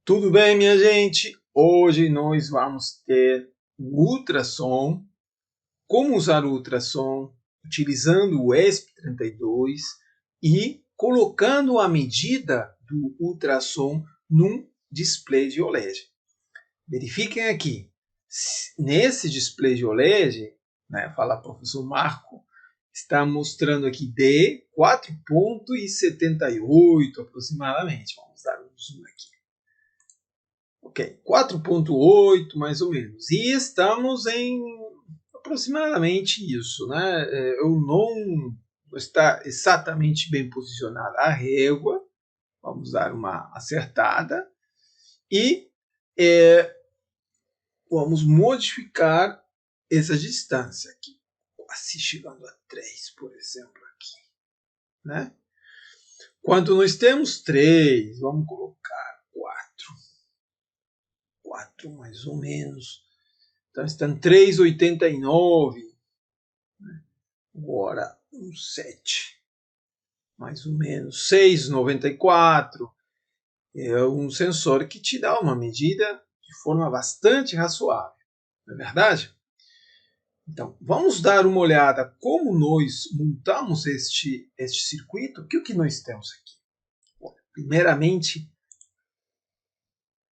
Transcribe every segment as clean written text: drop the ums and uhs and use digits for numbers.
Tudo bem, minha gente? Hoje nós vamos ter o ultrassom, como usar o ultrassom utilizando o ESP32 e colocando a medida do ultrassom num display de OLED. Verifiquem aqui, nesse display de OLED, fala professor Marco, está mostrando aqui de 4,78 aproximadamente. Vamos dar um zoom aqui. Ok, 4,8 mais ou menos. E estamos em aproximadamente isso, né? Eu não está exatamente bem posicionada a régua, vamos dar uma acertada e vamos modificar essa distância aqui, quase chegando a 3, por exemplo, aqui, né? Quanto nós temos 3, vamos colocar 4 mais ou menos. Então estão 3,89. Agora, um 7. Mais ou menos. 6,94. É um sensor que te dá uma medida de forma bastante razoável. Não é verdade? Então, vamos dar uma olhada como nós montamos este circuito. O que nós temos aqui? Bom, primeiramente,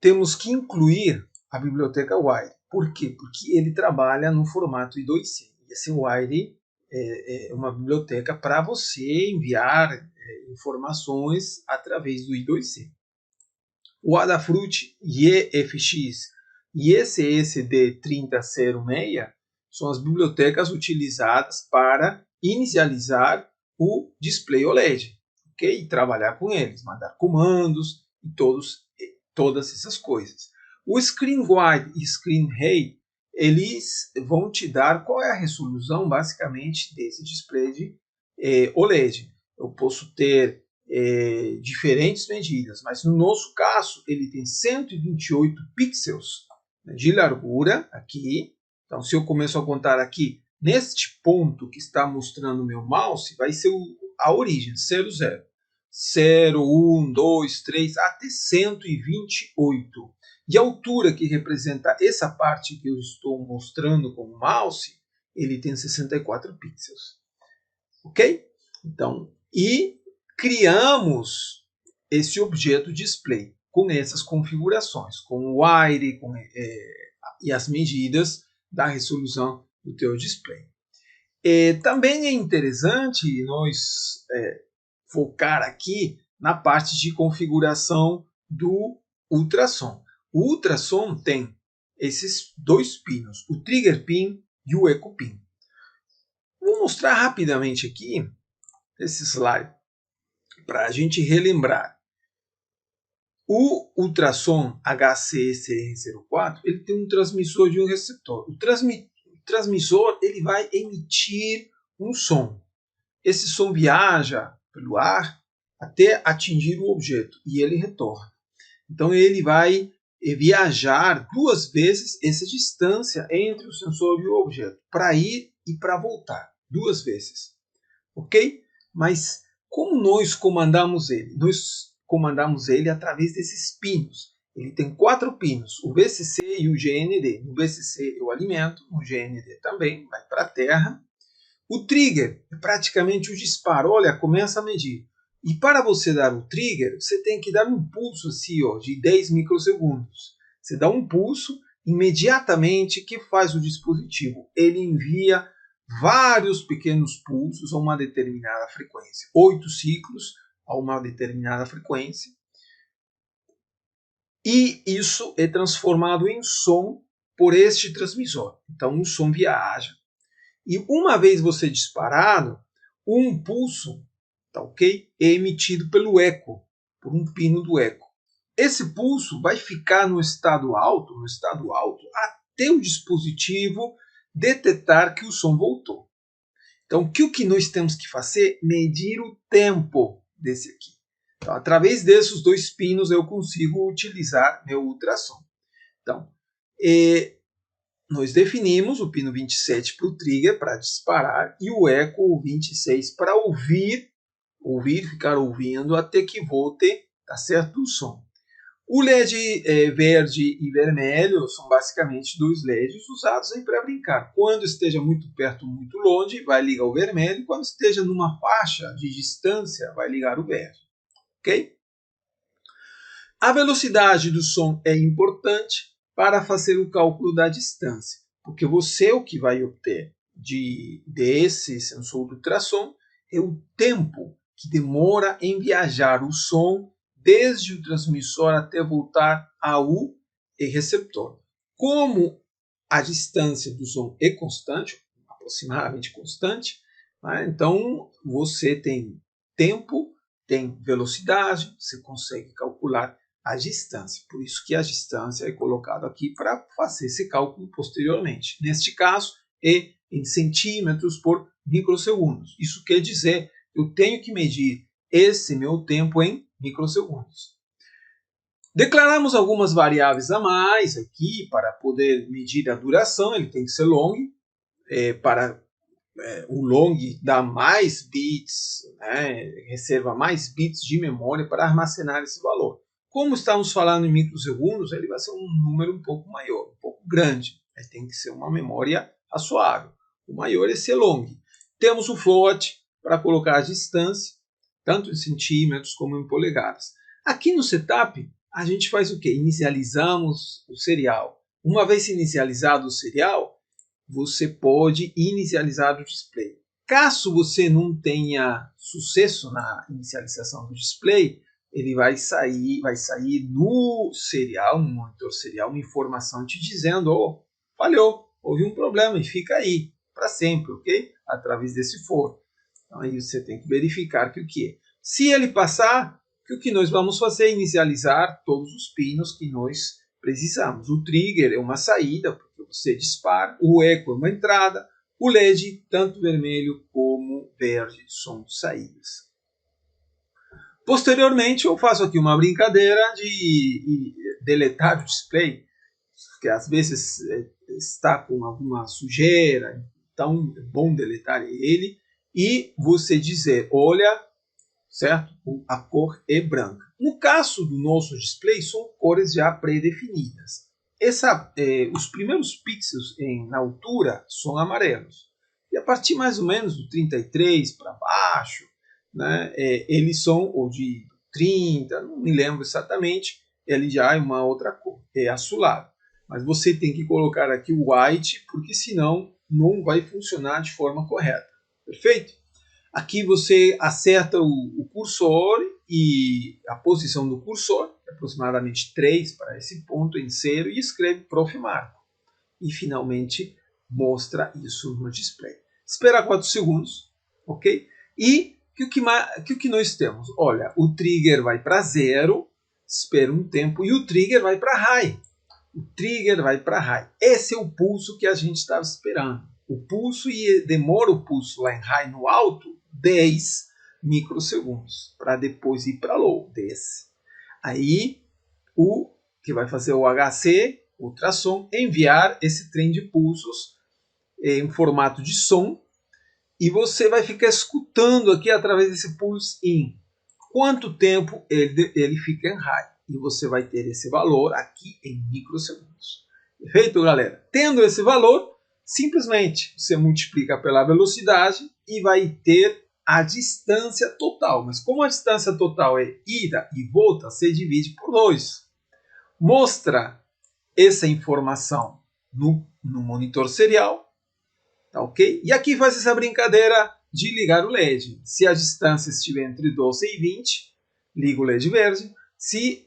temos que incluir a biblioteca Wire. Por quê? Porque ele trabalha no formato I2C. Esse Wire é uma biblioteca para você enviar informações através do I2C. O Adafruit EFX e esse ESD3006 são as bibliotecas utilizadas para inicializar o display OLED, ok? E trabalhar com eles, mandar comandos e todas essas coisas. O ScreenWide e ScreenRay, eles vão te dar qual é a resolução, basicamente, desse display de OLED. Eu posso ter diferentes medidas, mas no nosso caso, ele tem 128 pixels de largura aqui. Então, se eu começo a contar aqui, neste ponto que está mostrando o meu mouse, vai ser a origem, 0, 0. 0, 1, 2, 3, até 128. E a altura que representa essa parte que eu estou mostrando com o mouse, ele tem 64 pixels. Ok? Então, e criamos esse objeto display com essas configurações, com o wire e as medidas da resolução do teu display. Também é interessante nós focar aqui na parte de configuração do ultrassom. O ultrassom tem esses dois pinos, o trigger pin e o eco pin. Vou mostrar rapidamente aqui esse slide para a gente relembrar. O ultrassom HCSR04 ele tem um transmissor de um receptor. O transmissor ele vai emitir um som. Esse som viaja pelo ar até atingir o objeto e ele retorna. Então ele vai viajar duas vezes essa distância entre o sensor e o objeto, para ir e para voltar, duas vezes. Ok? Mas como nós comandamos ele? Nós comandamos ele através desses pinos. Ele tem 4 pinos, o VCC e o GND. No VCC eu alimento, no GND também, vai para a terra. O trigger é praticamente o disparo. Olha, começa a medir. E para você dar o trigger, você tem que dar um pulso assim, ó, de 10 microsegundos. Você dá um pulso, imediatamente, o que faz o dispositivo? Ele envia vários pequenos pulsos a uma determinada frequência. 8 ciclos a uma determinada frequência. E isso é transformado em som por este transmissor. Então, o som viaja. E uma vez você disparado, um pulso, tá ok? É emitido pelo eco, por um pino do eco. Esse pulso vai ficar no estado alto, até o dispositivo detectar que o som voltou. Então, o que nós temos que fazer? Medir o tempo desse aqui. Então, através desses dois pinos, eu consigo utilizar meu ultrassom. Então, nós definimos o pino 27 para o trigger, para disparar, e o eco 26 para ouvir, ficar ouvindo até que volte, tá certo, o som. O LED verde e vermelho são basicamente dois LEDs usados para brincar. Quando esteja muito perto, muito longe, vai ligar o vermelho. Quando esteja numa faixa de distância, vai ligar o verde. Ok? A velocidade do som é importante para fazer o cálculo da distância, porque você o que vai obter desse sensor de ultrassom é o tempo que demora em viajar o som desde o transmissor até voltar ao receptor. Como a distância do som é constante, aproximadamente constante, né? Então você tem tempo, tem velocidade, você consegue calcular a distância. Por isso que a distância é colocada aqui para fazer esse cálculo posteriormente. Neste caso, é em centímetros por microsegundos. Isso quer dizer que eu tenho que medir esse meu tempo em microsegundos. Declaramos algumas variáveis a mais aqui para poder medir a duração. Ele tem que ser long. O long dá mais bits, né, reserva mais bits de memória para armazenar esse valor. Como estamos falando em microsegundos, ele vai ser um número um pouco maior, um pouco grande. Ele tem que ser uma memória razoável. O maior é ser long. Temos o float para colocar a distância, tanto em centímetros como em polegadas. Aqui no setup, a gente faz o quê? Inicializamos o serial. Uma vez inicializado o serial, você pode inicializar o display. Caso você não tenha sucesso na inicialização do display, ele vai sair no serial, no monitor serial, uma informação te dizendo, oh, falhou, houve um problema e fica aí para sempre, ok? Através desse for. Então aí você tem que verificar que o que é. Se ele passar, o que nós vamos fazer é inicializar todos os pinos que nós precisamos. O trigger é uma saída, porque você dispara, o eco é uma entrada, o LED, tanto vermelho como verde, são saídas. Posteriormente, eu faço aqui uma brincadeira de deletar o display, que às vezes está com alguma sujeira, então é bom deletar ele, e você dizer, olha, certo? A cor é branca. No caso do nosso display, são cores já pré-definidas. Os primeiros pixels na altura são amarelos. E a partir mais ou menos do 33 para baixo, né, eles são, ou de 30, não me lembro exatamente, ele já é uma outra cor, é azulado. Mas você tem que colocar aqui o white, porque senão não vai funcionar de forma correta. Perfeito? Aqui você acerta o cursor e a posição do cursor, aproximadamente 3 para esse ponto em 0, e escreve Prof. Marco. E finalmente mostra isso no display. Espera 4 segundos, ok? E o que nós temos? Olha, o trigger vai para 0, espera um tempo, e o trigger vai para high. O trigger vai para high. Esse é o pulso que a gente estava esperando. O pulso, e demora o pulso lá em high no alto 10 microsegundos, para depois ir para low, desce. Aí, o que vai fazer o HC, ultrassom, enviar esse trem de pulsos em formato de som, e você vai ficar escutando aqui através desse pulse in quanto tempo ele fica em high. E você vai ter esse valor aqui em microsegundos. Perfeito, galera? Tendo esse valor, simplesmente você multiplica pela velocidade e vai ter a distância total. Mas como a distância total é ida e volta, você divide por 2. Mostra essa informação no monitor serial. Tá, ok? E aqui faz essa brincadeira de ligar o LED. Se a distância estiver entre 12 e 20, liga o LED verde. Se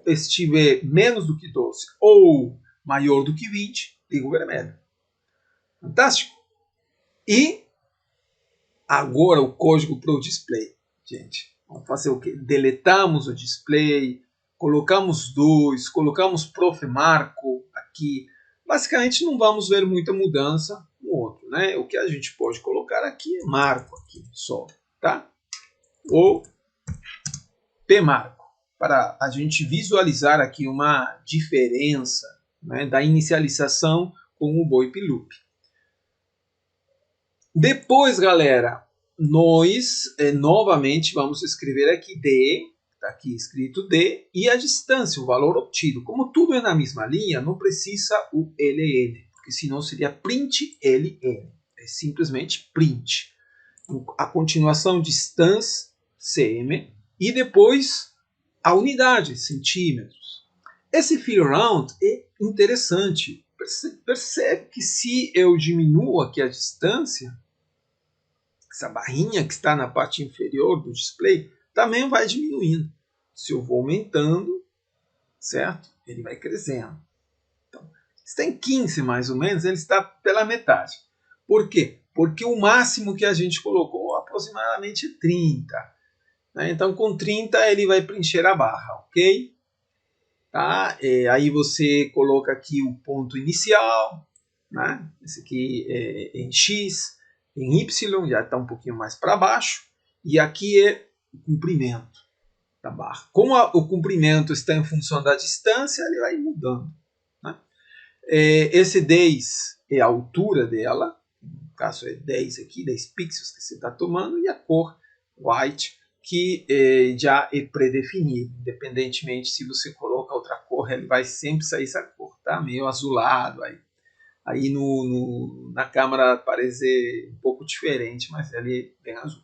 estiver menos do que 12 ou maior do que 20, liga o vermelho. Fantástico? E agora o código para o display. Gente, vamos fazer o quê? Deletamos o display, colocamos 2, colocamos Prof. Marco aqui. Basicamente não vamos ver muita mudança no outro, né? O que a gente pode colocar aqui é Marco aqui só, tá? Ou P Marco, para a gente visualizar aqui uma diferença, né, da inicialização com o VoIP Loop. Depois, galera, nós novamente vamos escrever aqui D está aqui escrito D, e a distância, o valor obtido. Como tudo é na mesma linha, não precisa o LN, porque senão seria print LN. É simplesmente print. A continuação distância, cm, e depois a unidade, centímetros. Esse fill round é interessante. Percebe que se eu diminuo aqui a distância, essa barrinha que está na parte inferior do display também vai diminuindo. Se eu vou aumentando, certo? Ele vai crescendo. Então, está em 15 mais ou menos, ele está pela metade. Por quê? Porque o máximo que a gente colocou aproximadamente é 30. Né? Então, com 30 ele vai preencher a barra, ok? Tá? Aí você coloca aqui o ponto inicial, né? Esse aqui é em X, em Y, já está um pouquinho mais para baixo, e aqui é o comprimento da barra. Como o comprimento está em função da distância, ele vai mudando. Né? Esse 10 é a altura dela, no caso é 10 aqui, 10 pixels que você está tomando, e a cor white, que já é predefinido. Independentemente se você coloca outra cor, ele vai sempre sair essa cor, tá? Meio azulado aí. Aí na câmera parece um pouco diferente, mas ele é bem azul.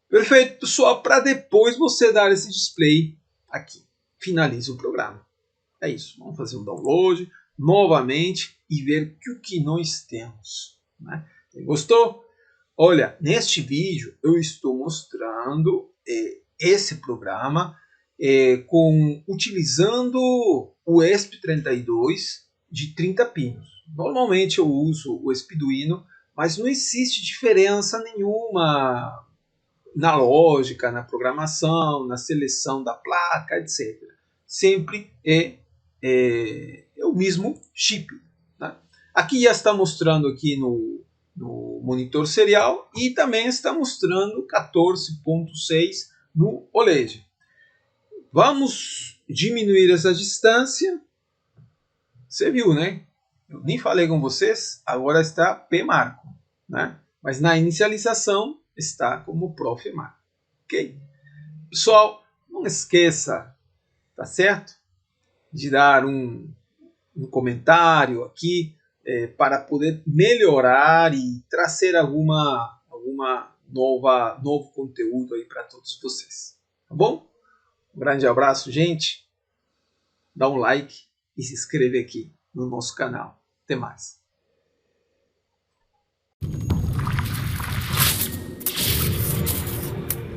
Perfeito, pessoal, para depois você dar esse display aqui. Finaliza o programa. É isso, vamos fazer um download novamente e ver o que nós temos. Né? Gostou? Olha, neste vídeo eu estou mostrando esse programa utilizando o ESP32 de 30 pinos. Normalmente eu uso o Arduino, mas não existe diferença nenhuma na lógica, na programação, na seleção da placa, etc. Sempre é o mesmo chip. Né? Aqui já está mostrando aqui no monitor serial e também está mostrando 14.6 no OLED. Vamos diminuir essa distância. Você viu, né? Eu nem falei com vocês, agora está P marco, né? Mas na inicialização está como Prof marco, ok? Pessoal, não esqueça, tá certo? De dar um comentário aqui para poder melhorar e trazer alguma novo conteúdo aí para todos vocês, tá bom? Um grande abraço, gente. Dá um like e se inscreve aqui no nosso canal. Até mais.